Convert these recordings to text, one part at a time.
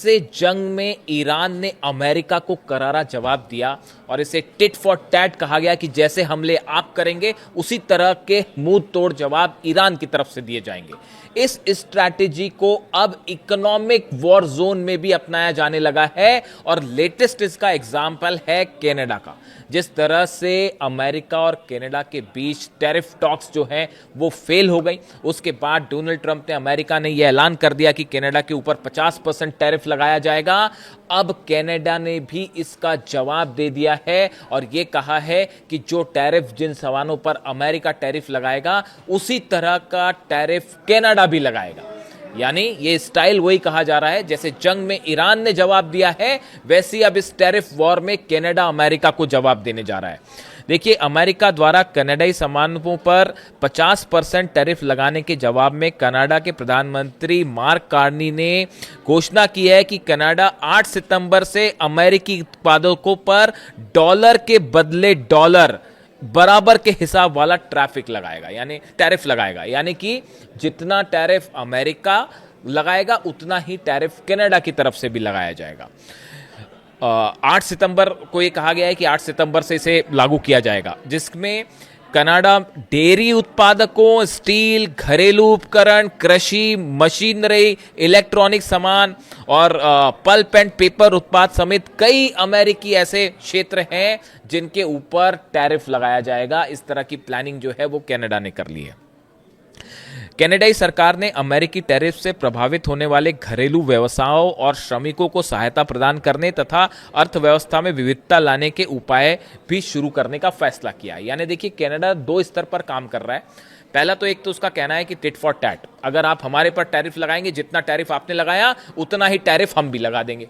से जंग में ईरान ने अमेरिका को करारा जवाब दिया और इसे टिट फॉर टैट कहा गया कि जैसे हमले आप करेंगे उसी तरह के मुंह तोड़ जवाब ईरान की तरफ से दिए जाएंगे। इस स्ट्रैटेजी को अब इकोनॉमिक वॉर जोन में भी अपनाया जाने लगा है और लेटेस्ट इसका एग्जाम्पल है कनाडा का। जिस तरह से अमेरिका और कनाडा के बीच टैरिफ टॉक्स जो हैं वो फेल हो गई, उसके बाद डोनाल्ड ट्रंप ने अमेरिका ने यह ऐलान कर दिया कि कनाडा के ऊपर 50% टैरिफ लगाया जाएगा। अब कनाडा ने भी इसका जवाब दे दिया है और यह कहा है कि जो टैरिफ जिन सामानों पर अमेरिका टैरिफ लगाएगा उसी तरह का टैरिफ कनाडा भी लगाएगा। यानी ये स्टाइल वही कहा जा रहा है जैसे जंग में ईरान ने जवाब दिया है, वैसे ही अब इस टैरिफ वॉर में कनाडा अमेरिका को जवाब देने जा रहा है। देखिए, अमेरिका द्वारा कनाडाई सामानों पर 50% टैरिफ लगाने के जवाब में कनाडा के प्रधानमंत्री मार्क कार्नी ने घोषणा की है कि कनाडा 8 सितंबर से अमेरिकी उत्पादकों पर डॉलर के बदले डॉलर बराबर के हिसाब वाला ट्रैफिक लगाएगा, यानी टैरिफ लगाएगा। यानी कि जितना टैरिफ अमेरिका लगाएगा उतना ही टैरिफ कनाडा की तरफ से भी लगाया जाएगा। 8 सितंबर को ये कहा गया है कि 8 सितंबर से इसे लागू किया जाएगा, जिसमें कनाडा डेयरी उत्पादकों, स्टील, घरेलू उपकरण, कृषि मशीनरी, इलेक्ट्रॉनिक सामान और पल्प एंड पेपर उत्पाद समेत कई अमेरिकी ऐसे क्षेत्र हैं जिनके ऊपर टैरिफ लगाया जाएगा। इस तरह की प्लानिंग जो है वो कनाडा ने कर ली है। कनाडाई सरकार ने अमेरिकी टैरिफ से प्रभावित होने वाले घरेलू व्यवसायों और श्रमिकों को सहायता प्रदान करने तथा अर्थव्यवस्था में विविधता लाने के उपाय भी शुरू करने का फैसला किया है। यानी देखिए, कनाडा 2 स्तर पर काम कर रहा है। पहला तो एक तो उसका कहना है कि टिट फॉर टैट, अगर आप हमारे पर टैरिफ लगाएंगे, जितना टैरिफ आपने लगाया उतना ही टैरिफ हम भी लगा देंगे,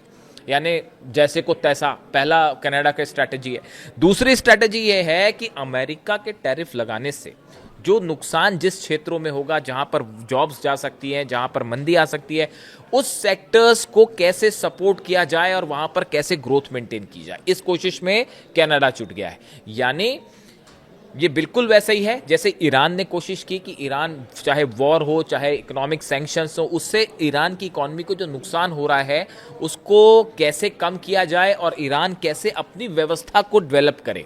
यानी जैसे को तैसा। पहला कनाडा का स्ट्रैटेजी है। दूसरी स्ट्रैटेजी ये है कि अमेरिका के टैरिफ लगाने से जो नुकसान जिस क्षेत्रों में होगा, जहां पर जॉब्स जा सकती हैं, जहां पर मंदी आ सकती है, उस सेक्टर्स को कैसे सपोर्ट किया जाए और वहां पर कैसे ग्रोथ मेंटेन की जाए, इस कोशिश में कनाडा जुट गया है। यानी ये बिल्कुल वैसे ही है जैसे ईरान ने कोशिश की कि ईरान, चाहे वॉर हो चाहे इकोनॉमिक सैंक्शंस हो, उससे ईरान की इकोनॉमी को जो नुकसान हो रहा है उसको कैसे कम किया जाए और ईरान कैसे अपनी व्यवस्था को डेवलप करे।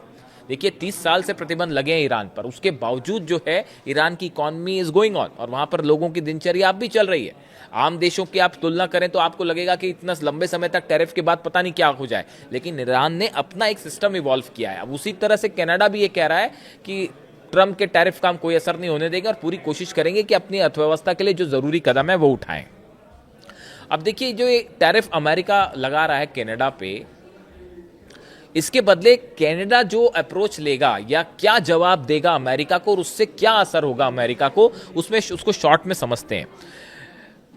देखिए, 30 साल से प्रतिबंध लगे हैं ईरान पर, उसके बावजूद जो है ईरान की इकोनॉमी इज गोइंग ऑन और वहां पर लोगों की दिनचर्या अब भी चल रही है। आम देशों की आप तुलना करें तो आपको लगेगा कि इतना लंबे समय तक टैरिफ के बाद पता नहीं क्या हो जाए, लेकिन ईरान ने अपना एक सिस्टम इवॉल्व किया है। अब उसी तरह से कनाडा भी ये कह रहा है कि ट्रंप के टैरिफ का हम कोई असर नहीं होने देंगे और पूरी कोशिश करेंगे कि अपनी अर्थव्यवस्था के लिए जो जरूरी कदम है वो उठाएं। अब देखिए, जो ये टैरिफ अमेरिका लगा रहा है कनाडा पे, इसके बदले कनाडा जो अप्रोच लेगा या क्या जवाब देगा अमेरिका को और उससे क्या असर होगा अमेरिका को, उसमें उसको शॉर्ट में समझते हैं।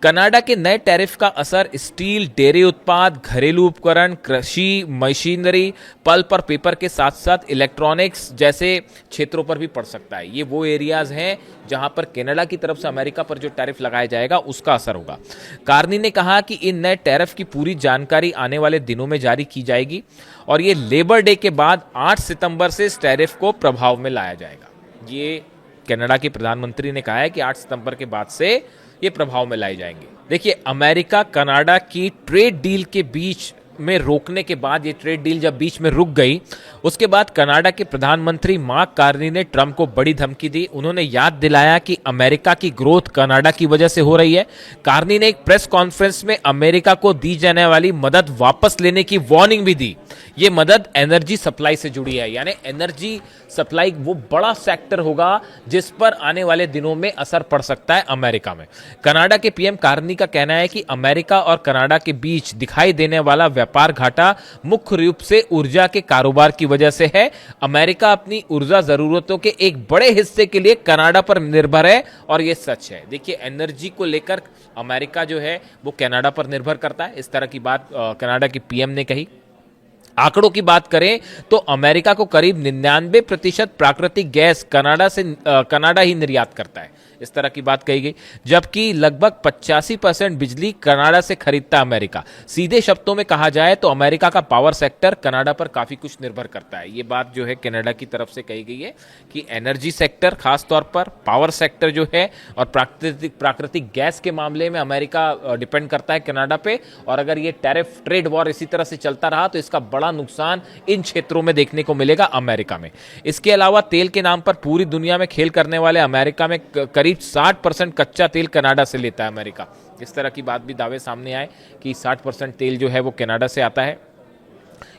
कनाडा के नए टैरिफ का असर स्टील, डेयरी उत्पाद, घरेलू उपकरण, कृषि मशीनरी, पल्प और पेपर के साथ साथ इलेक्ट्रॉनिक्स जैसे क्षेत्रों पर भी पड़ सकता है। ये वो एरियाज हैं जहां पर कनाडा की तरफ से अमेरिका पर जो टैरिफ लगाया जाएगा उसका असर होगा। कार्नी ने कहा कि इन नए टैरिफ की पूरी जानकारी आने वाले दिनों में जारी की जाएगी और ये लेबर डे के बाद 8 सितंबर से इस टैरिफ को प्रभाव में लाया जाएगा। ये कनाडा के प्रधानमंत्री ने कहा है कि 8 सितंबर के बाद से ये प्रभाव में लाए जाएंगे। देखिए, अमेरिका कनाडा की ट्रेड डील के बीच में रोकने के बाद, ये ट्रेड डील जब बीच में रुक गई, उसके बाद कनाडा के प्रधानमंत्री मार्क कार्नी ने ट्रंप को बड़ी धमकी दी। उन्होंने याद दिलाया कि अमेरिका की ग्रोथ कनाडा की वजह से हो रही है। कार्नी ने एक प्रेस कॉन्फ्रेंस में अमेरिका को दी जाने वाली मदद वापस लेने की वार्निंग भी दी। ये मदद एनर्जी सप्लाई से जुड़ी है, यानी एनर्जी सप्लाई वो बड़ा सेक्टर होगा जिस पर आने वाले दिनों में असर पड़ सकता है अमेरिका में। कनाडा के पीएम कार्नी का कहना है कि अमेरिका और कनाडा के बीच दिखाई देने वाला व्यापार घाटा मुख्य रूप से ऊर्जा के कारोबार की वजह से है। अमेरिका अपनी ऊर्जा जरूरतों के एक बड़े हिस्से के लिए कनाडा पर निर्भर है और यह सच है। देखिए, एनर्जी को लेकर अमेरिका जो है वो कनाडा पर निर्भर करता है। इस तरह की बात कनाडा की पीएम ने कही। आंकड़ों की बात करें तो अमेरिका को करीब 99% प्राकृतिक गैस कनाडा ही निर्यात करता है। इस तरह की बात कही गई। जबकि लगभग 85% बिजली कनाडा से खरीदता है अमेरिका। सीधे शब्दों में कहा जाए तो अमेरिका का पावर सेक्टर कनाडा पर काफी कुछ निर्भर करता है। ये बात जो है कनाडा की तरफ से कही गई है कि एनर्जी सेक्टर खासतौर पर, पावर सेक्टर जो है और प्राकृतिक गैस के मामले में अमेरिका डिपेंड करता है कनाडा पे। और अगर ये टैरिफ ट्रेड वॉर इसी तरह से चलता रहा तो इसका बड़ा नुकसान इन क्षेत्रों में देखने को मिलेगा अमेरिका में। इसके अलावा तेल के नाम पर पूरी दुनिया में खेल करने वाले अमेरिका में करीब 60% कच्चा तेल कनाडा से लेता है अमेरिका। इस तरह की बात भी दावे सामने आए कि 60% तेल जो है वो कनाडा से आता है,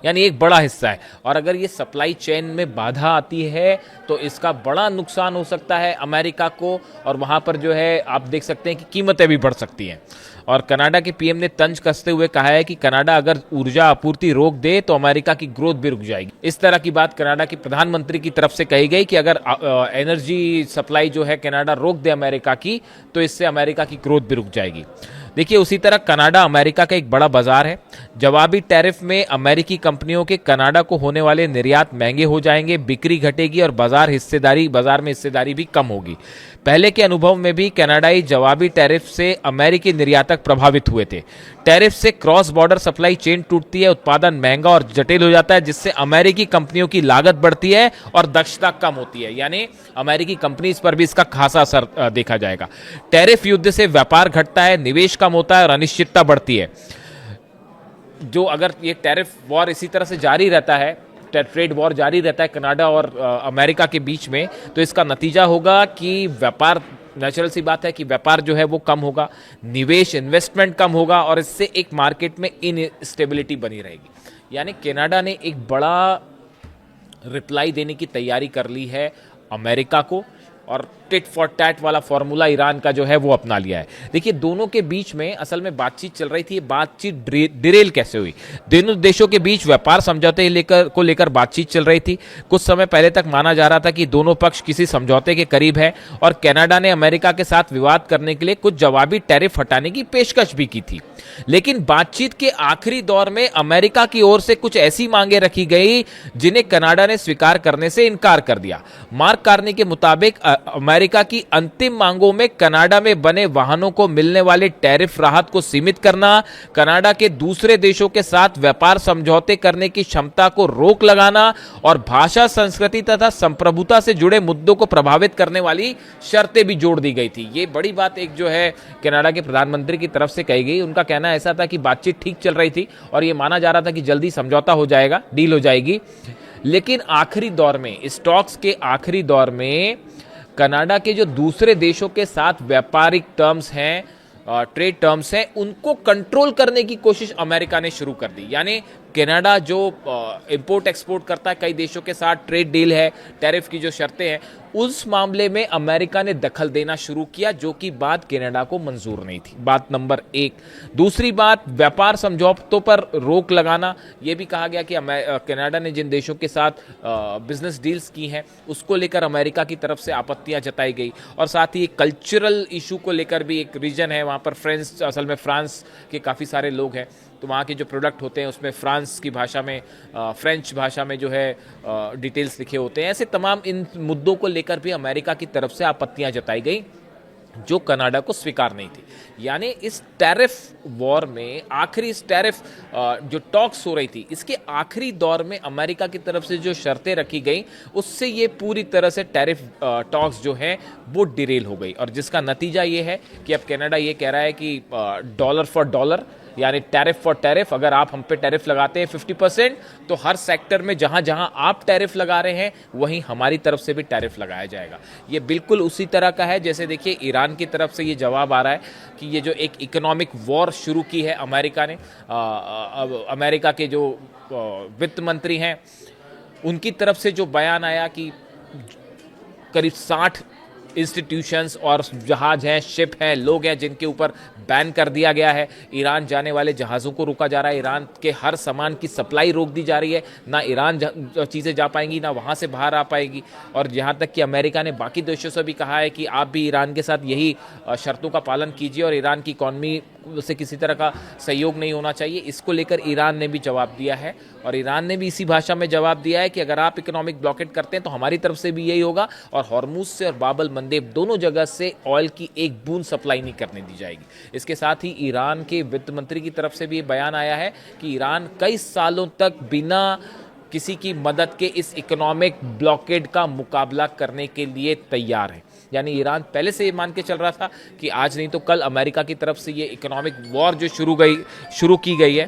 यानी एक बड़ा हिस्सा है। और अगर ये सप्लाई चेन में बाधा आती है तो इसका बड़ा नुकसान हो सकता है अमेरिका को, और वहां पर जो है आप देख सकते हैं कि कीमतें भी बढ़ सकती हैं। और कनाडा के पीएम ने तंज कसते हुए कहा है कि कनाडा अगर ऊर्जा आपूर्ति रोक दे तो अमेरिका की ग्रोथ भी रुक जाएगी। इस तरह की बात कनाडा के प्रधानमंत्री की तरफ से कही गई कि अगर एनर्जी सप्लाई जो है कनाडा रोक दे अमेरिका की तो इससे अमेरिका की ग्रोथ भी रुक जाएगी। देखिए, उसी तरह कनाडा अमेरिका का एक बड़ा बाजार है। जवाबी टैरिफ में अमेरिकी कंपनियों के कनाडा को होने वाले निर्यात महंगे हो जाएंगे, बिक्री घटेगी और बाजार में हिस्सेदारी भी कम होगी। पहले के अनुभव में भी कनाडाई जवाबी टैरिफ से अमेरिकी निर्यातक प्रभावित हुए थे। टैरिफ से क्रॉस बॉर्डर सप्लाई चेन टूटती है, उत्पादन महंगा और जटिल हो जाता है, जिससे अमेरिकी कंपनियों की लागत बढ़ती है और दक्षता कम होती है। यानी अमेरिकी कंपनीज पर भी इसका खासा असर देखा जाएगा। टैरिफ युद्ध से व्यापार घटता है, निवेश कम होता है और अनिश्चितता बढ़ती है। जो अगर ये टैरिफ वॉर इसी तरह से जारी रहता है, ट्रेड वॉर जारी रहता है कनाडा और अमेरिका के बीच में, तो इसका नतीजा होगा कि व्यापार, नेचुरल सी बात है कि व्यापार जो है वो कम होगा, निवेश इन्वेस्टमेंट कम होगा और इससे एक मार्केट में इनस्टेबिलिटी बनी रहेगी। यानी कनाडा ने एक बड़ा रिप्लाई देने की तैयारी कर ली है अमेरिका को, और टिट फॉर टैट वाला फॉर्मूला ईरान का जो है वो अपना लिया है। देखिए, दोनों के बीच में असल में बातचीत चल रही थी। बातचीत डिरेल कैसे हुई? दोनों देशों के बीच व्यापार समझौते को लेकर बातचीत चल रही थी। कुछ समय पहले तक माना जा रहा था कि दोनों पक्ष किसी समझौते के करीब है और कनाडा ने अमेरिका के साथ विवाद करने के लिए कुछ जवाबी टैरिफ हटाने की पेशकश भी की थी। लेकिन बातचीत के आखिरी दौर में अमेरिका की ओर से कुछ ऐसी मांगे रखी गई जिन्हें कनाडा ने स्वीकार करने से इनकार कर दिया। मार्क कार्नी के मुताबिक अमेरिका की अंतिम मांगों में कनाडा में बने वाहनों को मिलने वाले टैरिफ राहत को सीमित करना, कनाडा के दूसरे देशों के साथ व्यापार समझौते करने की क्षमता को रोक लगाना और भाषा, संस्कृति तथा संप्रभुता से जुड़े मुद्दों को प्रभावित करने वाली शर्तें भी जोड़ दी गई थी। ये बड़ी बात एक जो है कनाडा के प्रधानमंत्री की तरफ से कही गई। उनका कहना ऐसा था कि बातचीत ठीक चल रही थी और यह माना जा रहा था कि जल्दी समझौता हो जाएगा, डील हो जाएगी। लेकिन आखिरी दौर में, स्टॉक्स के आखिरी दौर में कनाडा के जो दूसरे देशों के साथ व्यापारिक टर्म्स हैं, ट्रेड टर्म्स हैं, उनको कंट्रोल करने की कोशिश अमेरिका ने शुरू कर दी। यानी कनाडा जो इंपोर्ट एक्सपोर्ट करता है, कई देशों के साथ ट्रेड डील है, टैरिफ की जो शर्तें हैं, उस मामले में अमेरिका ने दखल देना शुरू किया, जो कि बात कनाडा को मंजूर नहीं थी। बात नंबर एक। दूसरी बात, व्यापार समझौतों पर रोक लगाना। यह भी कहा गया कि कनाडा ने जिन देशों के साथ बिजनेस डील्स की हैं उसको लेकर अमेरिका की तरफ से आपत्तियां जताई गई। और साथ ही कल्चरल इशू को लेकर भी, एक रीजन है वहाँ पर फ्रेंच, असल में फ्रांस के काफ़ी सारे लोग हैं, तो वहाँ के जो प्रोडक्ट होते हैं उसमें फ्रांस की भाषा में, फ्रेंच भाषा में जो है डिटेल्स लिखे होते हैं। ऐसे तमाम इन मुद्दों को लेकर भी अमेरिका की तरफ से आपत्तियां जताई गई, जो कनाडा को स्वीकार नहीं थी। यानी इस टैरिफ वॉर में, आखिरी इस टैरिफ जो टॉक्स हो रही थी, इसके आखिरी दौर में अमेरिका की तरफ से जो शर्तें रखी गई, उससे ये पूरी तरह से टैरिफ टॉक्स जो हैं वो डिरेल हो गई। और जिसका नतीजा ये है कि अब कनाडा ये कह रहा है कि डॉलर फॉर डॉलर, यानी टैरिफ फॉर टैरिफ, अगर आप हम पे टैरिफ लगाते हैं 50%, तो हर सेक्टर में जहां जहां आप टैरिफ लगा रहे हैं वहीं हमारी तरफ से भी टैरिफ लगाया जाएगा। ये बिल्कुल उसी तरह का है जैसे देखिए ईरान की तरफ से ये जवाब आ रहा है कि ये जो एक इकोनॉमिक वॉर शुरू की है अमेरिका ने, अमेरिका के जो वित्त मंत्री हैं उनकी तरफ से जो बयान आया कि करीब 60 इंस्टीट्यूशंस और जहाज हैं, शिप हैं, लोग हैं जिनके ऊपर बैन कर दिया गया है। ईरान जाने वाले जहाज़ों को रोका जा रहा है, ईरान के हर सामान की सप्लाई रोक दी जा रही है, ना ईरान चीज़ें जा पाएंगी ना वहाँ से बाहर आ पाएगी। और यहाँ तक कि अमेरिका ने बाकी देशों से भी कहा है कि आप भी ईरान के साथ यही शर्तों का पालन कीजिए और ईरान की इकॉनमी से किसी तरह का सहयोग नहीं होना चाहिए। इसको लेकर ईरान ने भी जवाब दिया है और ईरान ने भी इसी भाषा में जवाब दिया है कि अगर आप इकोनॉमिक ब्लॉकेट करते हैं तो हमारी तरफ से भी यही होगा और हॉर्मुज से और बाबल मंदेब दोनों जगह से ऑयल की एक बूंद सप्लाई नहीं करने दी जाएगी। इसके साथ ही ईरान के वित्त मंत्री की तरफ से भी बयान आया है कि ईरान कई सालों तक बिना किसी की मदद के इस इकोनॉमिक ब्लॉकेड का मुकाबला करने के लिए तैयार है। यानी ईरान पहले से ये मान के चल रहा था कि आज नहीं तो कल अमेरिका की तरफ से ये इकोनॉमिक वॉर जो शुरू की गई है,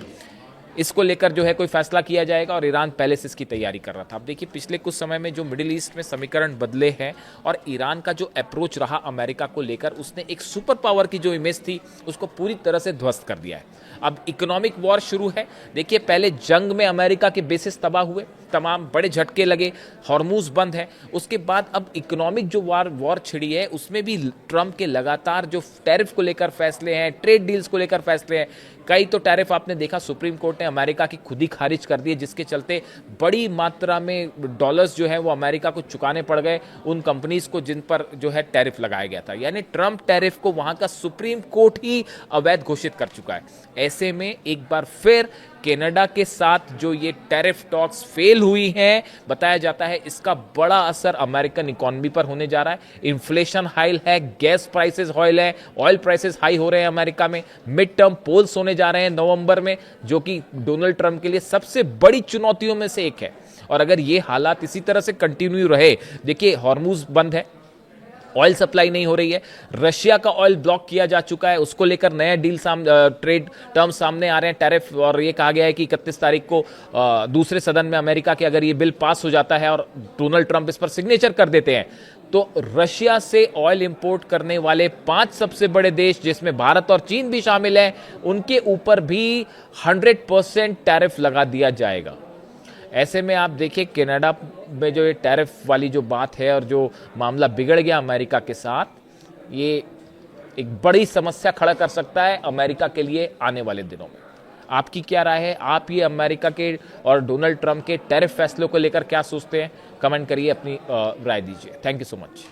इसको लेकर जो है कोई फैसला किया जाएगा और ईरान पहले से इसकी तैयारी कर रहा था। अब देखिए पिछले कुछ समय में जो मिडिल ईस्ट में समीकरण बदले हैं और ईरान का जो अप्रोच रहा अमेरिका को लेकर, उसने एक सुपर पावर की जो इमेज थी उसको पूरी तरह से ध्वस्त कर दिया है। अब इकोनॉमिक वॉर शुरू है। देखिए पहले जंग में अमेरिका के बेसिस तबाह हुए, तमाम बड़े झटके लगे, हॉर्मुज बंद है। उसके बाद अब इकोनॉमिक जो वॉर छिड़ी है उसमें भी ट्रंप के लगातार जो टैरिफ को लेकर फैसले हैं, ट्रेड डील्स को लेकर फैसले हैं, कई तो टैरिफ आपने देखा सुप्रीम कोर्ट ने अमेरिका की खुद ही खारिज कर दिए, जिसके चलते बड़ी मात्रा में डॉलर्स जो है वो अमेरिका को चुकाने पड़ गए उन कंपनीज को जिन पर जो है टैरिफ लगाया गया था। यानी ट्रंप टैरिफ को वहां का सुप्रीम कोर्ट ही अवैध घोषित कर चुका है। ऐसे में एक बार फिर कनाडा के साथ जो ये टैरिफ टॉक्स फेल हुई हैं, बताया जाता है इसका बड़ा असर अमेरिकन इकोनॉमी पर होने जा रहा है। इन्फ्लेशन हाई है, गैस प्राइसेस हाई है, ऑयल प्राइसेस हाई हो रहे हैं अमेरिका में। मिड टर्म पोल्स होने जा रहे हैं नवंबर में, जो कि डोनाल्ड ट्रंप के लिए सबसे बड़ी चुनौतियों में से एक है। और अगर ये हालात इसी तरह से कंटिन्यू रहे, देखिए हॉर्मुज बंद है, ऑयल सप्लाई नहीं हो रही है, रशिया का ऑयल ब्लॉक किया जा चुका है, उसको लेकर नया डील ट्रेड टर्म्स सामने आ रहे हैं, टैरिफ, और ये कहा गया है कि 31 तारीख को दूसरे सदन में अमेरिका के अगर ये बिल पास हो जाता है और डोनाल्ड ट्रंप इस पर सिग्नेचर कर देते हैं तो रशिया से ऑयल इंपोर्ट करने वाले 5 सबसे बड़े देश जिसमें भारत और चीन भी शामिल हैं, उनके ऊपर भी 100% टैरिफ लगा दिया जाएगा। ऐसे में आप देखिए कनाडा में जो ये टैरिफ वाली जो बात है और जो मामला बिगड़ गया अमेरिका के साथ, ये एक बड़ी समस्या खड़ा कर सकता है अमेरिका के लिए आने वाले दिनों में। आपकी क्या राय है? आप ये अमेरिका के और डोनाल्ड ट्रंप के टैरिफ फैसलों को लेकर क्या सोचते हैं? कमेंट करिए, अपनी राय दीजिए। Thank you so much.